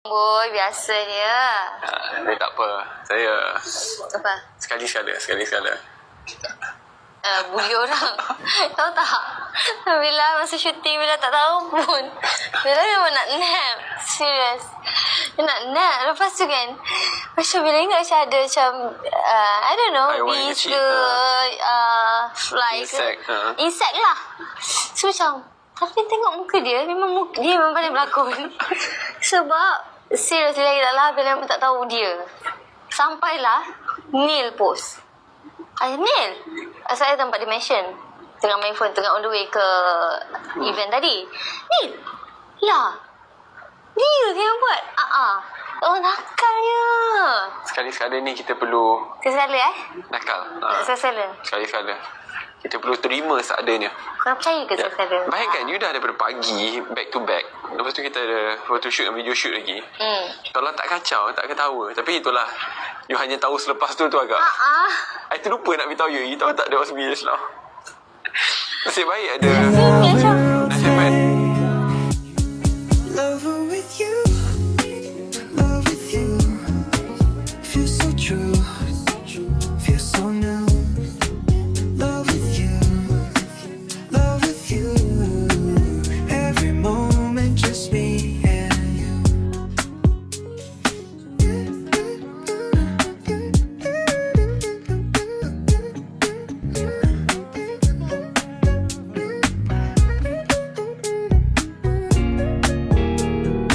Boy, biasanya. Tak apa. Saya Apa? sekali sekala. Bully orang. Tahu tak? Bila masa syuting, Bila tak tahu pun. Bila memang nak nap. Serius. Dia nak nap. Lepas tu kan, macam Bila ingat macam ada macam, I don't know, haiwan bees kecil, ke, fly insect, ke. Insect lah. So macam, tapi tengok muka dia, dia memang pandai berlakon. Sebab, serius lagi tak lah, Bila memang tak tahu dia. Sampailah, Neil post. Neil, saya tempat dia mention tengah main phone, tengah on the way ke event tadi. Neil, lah, dia yang buat. Oh, nakalnya. Sekali-sekala ni kita perlu Sekali nakal. Sekali. Sekali-sekala. Kita perlu terima seadanya. Korang percaya ke sekali? Bayangkan, you dah daripada pagi, back to back. Lepas tu kita ada photoshoot dan video shoot lagi. Kalau tak kacau, tak ketawa. Tapi itulah, you hanya tahu selepas tu agak. I terlupa nak beritahu you. You tahu tak, there was me just now. Nasib baik ada.